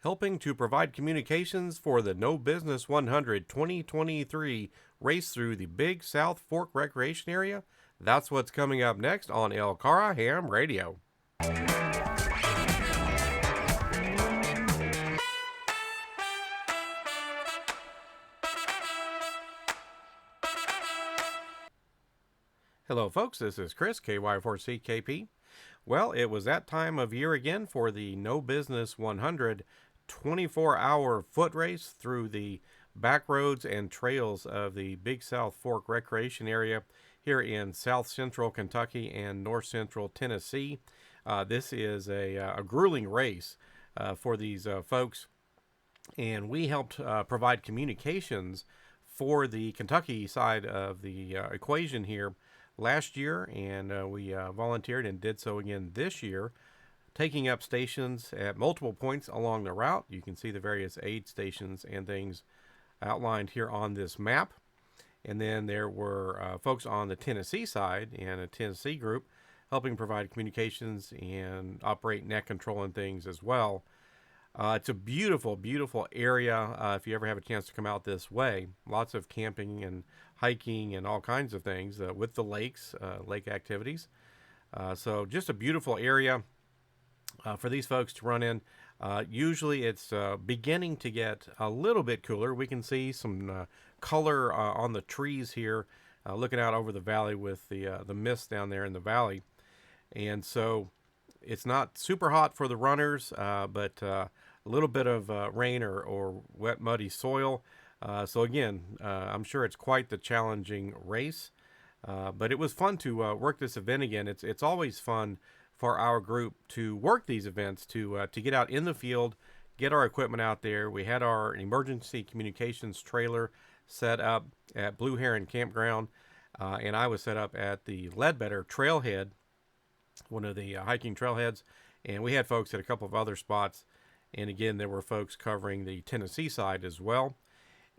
helping to provide communications for the No Business 100 2023 race through the Big South Fork Recreation Area. That's what's coming up next on LCARA HAMRadio. Hello, folks. This is Chris, KY4CKP. Well, it was that time of year again for the No Business 100 24-hour foot race through the back roads and trails of the Big South Fork Recreation Area here in South Central Kentucky and North Central Tennessee. This is a grueling race for these folks, and we helped provide communications for the Kentucky side of the equation here last year, and we volunteered and did so again this year, taking up stations at multiple points along the route. You can see the various aid stations and things outlined here on this map. And then there were folks on the Tennessee side and a Tennessee group helping provide communications and operate net control and things as well. It's a beautiful, beautiful area if you ever have a chance to come out this way. Lots of camping and hiking and all kinds of things with the lakes, lake activities. So just a beautiful area for these folks to run in. Usually it's beginning to get a little bit cooler. We can see some color on the trees here, looking out over the valley with the mist down there in the valley. And so it's not super hot for the runners, but a little bit of rain or wet, muddy soil. So again, I'm sure it's quite the challenging race, but it was fun to work this event again. It's always fun for our group to work these events, to get out in the field, get our equipment out there. We had our emergency communications trailer set up at Blue Heron Campground, and I was set up at the Ledbetter Trailhead, one of the hiking trailheads, and we had folks at a couple of other spots. And again, there were folks covering the Tennessee side as well.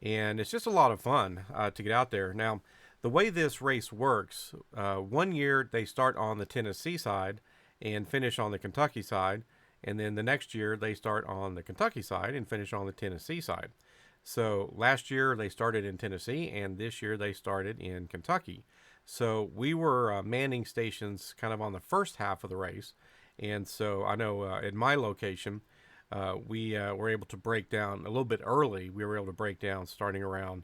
And it's just a lot of fun to get out there. Now, the way this race works, 1 year they start on the Tennessee side and finish on the Kentucky side. And then the next year they start on the Kentucky side and finish on the Tennessee side. So last year they started in Tennessee, and this year they started in Kentucky. So we were manning stations kind of on the first half of the race. And so I know at my location, we were able to break down a little bit early. We were able to break down starting around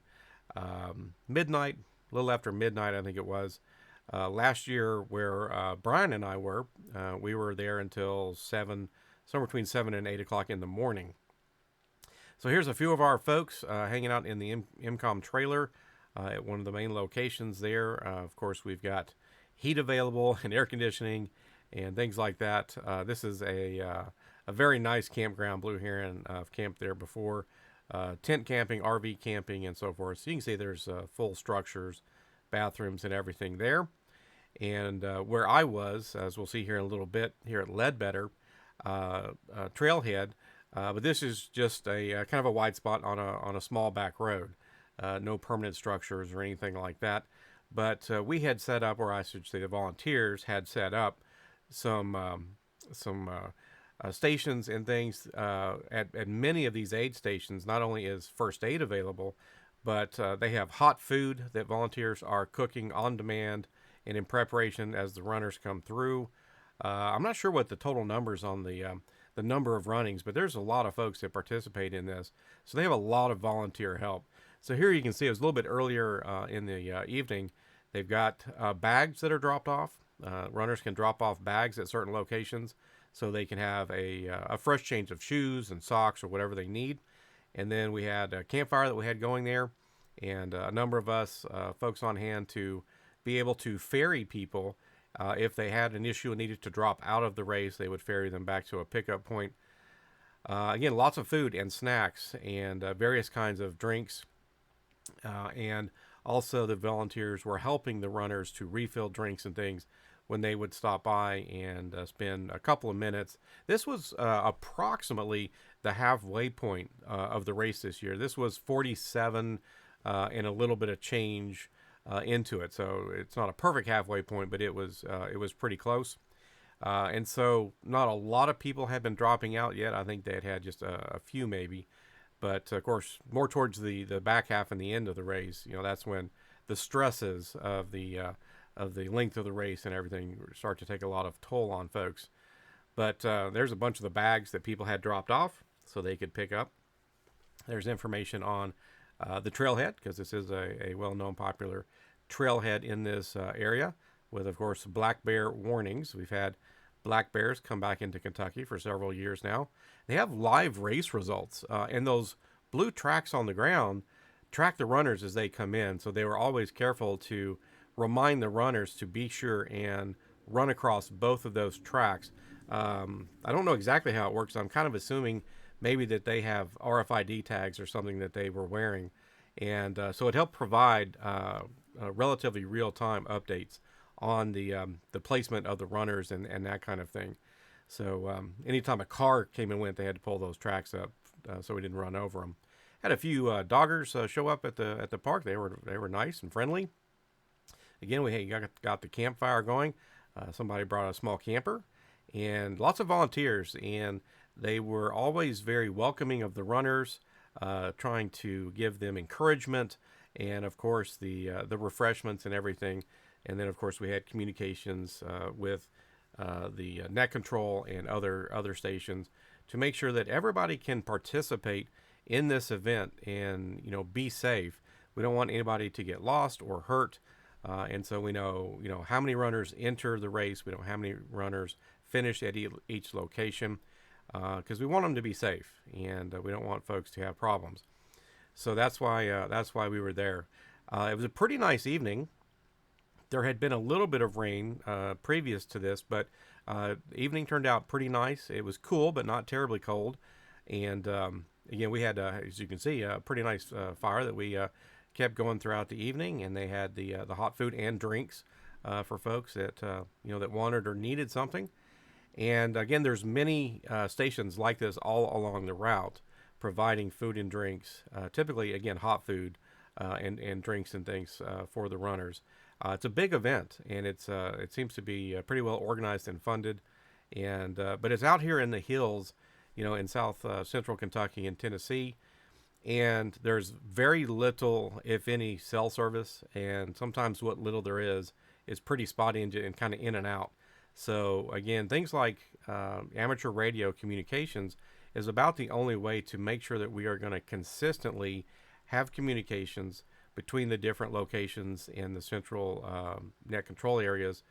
midnight, a little after midnight, I think it was. Last year, where Brian and I were, we were there until somewhere between 7 and 8 o'clock in the morning. So here's a few of our folks hanging out in the MCOM trailer at one of the main locations there. Of course, we've got heat available and air conditioning and things like that. This is a very nice campground. Blue Heron. I've camped there before. Tent camping, RV camping, and so forth. So you can see there's full structures, bathrooms, and everything there. And where I was, as we'll see here in a little bit, here at Ledbetter Trailhead, but this is just a kind of a wide spot on a small back road. No permanent structures or anything like that. But we had set up, or I should say the volunteers had set up some stations and things at many of these aid stations. Not only is first aid available, but they have hot food that volunteers are cooking on demand and in preparation as the runners come through. I'm not sure what the total numbers on the number of runnings, but there's a lot of folks that participate in this. So they have a lot of volunteer help. So here you can see it was a little bit earlier in the evening. They've got bags that are dropped off. Runners can drop off bags at certain locations so they can have a fresh change of shoes and socks or whatever they need. And then we had a campfire that we had going there, and a number of us folks on hand to be able to ferry people. If they had an issue and needed to drop out of the race, they would ferry them back to a pickup point. Again, lots of food and snacks and various kinds of drinks. And also the volunteers were helping the runners to refill drinks and things when they would stop by and spend a couple of minutes. This was approximately the halfway point of the race this year. This was 47 and a little bit of change into it. So it's not a perfect halfway point, but it was pretty close. And so not a lot of people had been dropping out yet. I think they had just a few maybe. But of course, more towards the back half and the end of the race, that's when the stresses of the length of the race and everything start to take a lot of toll on folks. But there's a bunch of the bags that people had dropped off so they could pick up. There's information on the trailhead, because this is a well-known, popular trailhead in this area, with, of course, black bear warnings. We've had black bears come back into Kentucky for several years now. They have live race results, and those blue tracks on the ground track the runners as they come in. So they were always careful to remind the runners to be sure and run across both of those tracks. I don't know exactly how it works. I'm kind of assuming maybe that they have RFID tags or something that they were wearing. And so it helped provide relatively real-time updates on the placement of the runners and that kind of thing. So anytime a car came and went, they had to pull those tracks up so we didn't run over them. Had a few doggers show up at the park. They were nice and friendly. Again, we got the campfire going. Somebody brought a small camper and lots of volunteers, and they were always very welcoming of the runners, trying to give them encouragement, and of course the refreshments and everything. And then of course we had communications with the net control and other stations to make sure that everybody can participate in this event and be safe. We don't want anybody to get lost or hurt, and so we know how many runners enter the race. We know how many runners finish at each location, because we want them to be safe, and we don't want folks to have problems. So that's why we were there. It was a pretty nice evening. There had been a little bit of rain previous to this, but the evening turned out pretty nice. It was cool, but not terribly cold. And again, we had, as you can see, a pretty nice fire that we kept going throughout the evening. And they had the hot food and drinks for folks that that wanted or needed something. And again, there's many stations like this all along the route, providing food and drinks. Typically, again, hot food and drinks and things for the runners. It's a big event, and it seems to be pretty well organized and funded. And but it's out here in the hills, in south central Kentucky and Tennessee, and there's very little, if any, cell service, and sometimes what little there is pretty spotty and kind of in and out. So again, things like amateur radio communications is about the only way to make sure that we are going to consistently have communications between the different locations in the central net control areas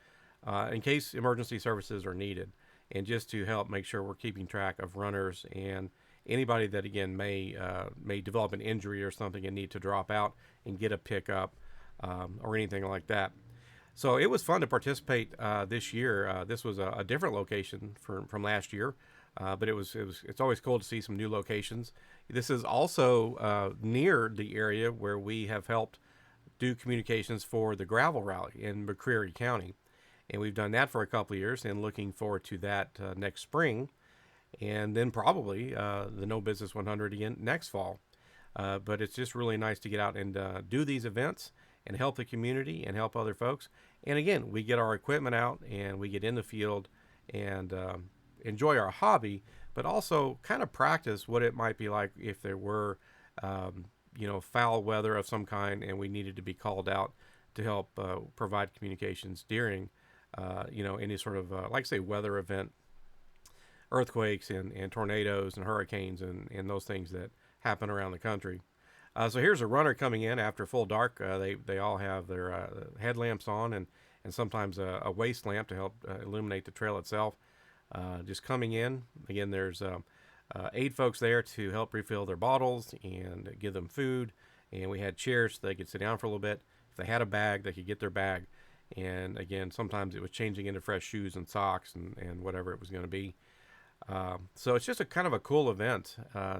in case emergency services are needed, and just to help make sure we're keeping track of runners and anybody that again may develop an injury or something and need to drop out and get a pickup or anything like that. So it was fun to participate this year. This was a different location from last year, but it's always cool to see some new locations. This is also near the area where we have helped do communications for the gravel rally in McCreary County, and we've done that for a couple of years, and looking forward to that next spring, and then probably the No Business 100 again next fall. But it's just really nice to get out and do these events and help the community and help other folks. And again, we get our equipment out and we get in the field and enjoy our hobby, but also kind of practice what it might be like if there were, foul weather of some kind and we needed to be called out to help provide communications during, any sort of, like say, weather event, earthquakes and tornadoes and hurricanes and those things that happen around the country. So here's a runner coming in after full dark. They all have their headlamps on and sometimes a waist lamp to help illuminate the trail itself. Just coming in. Again, there's 8 folks there to help refill their bottles and give them food. And we had chairs so they could sit down for a little bit. If they had a bag, they could get their bag. And again, sometimes it was changing into fresh shoes and socks and whatever it was going to be. So it's just a kind of a cool event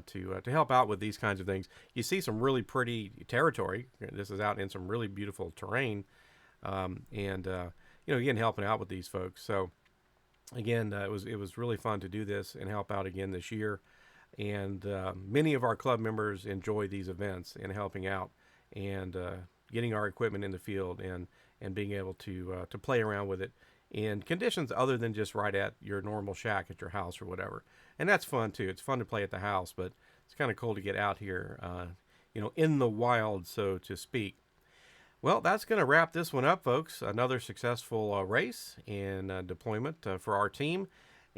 to help out with these kinds of things. You see some really pretty territory. This is out in some really beautiful terrain, and again, helping out with these folks. So again, it was really fun to do this and help out again this year. And many of our club members enjoy these events and helping out and getting our equipment in the field and being able to play around with it in conditions other than just right at your normal shack at your house or whatever. And that's fun too. It's fun to play at the house, but it's kind of cool to get out here, in the wild, so to speak. Well, that's going to wrap this one up, folks. Another successful race and deployment for our team.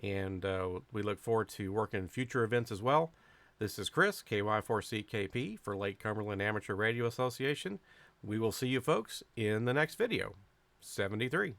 And we look forward to working future events as well. This is Chris, KY4CKP for Lake Cumberland Amateur Radio Association. We will see you folks in the next video. 73.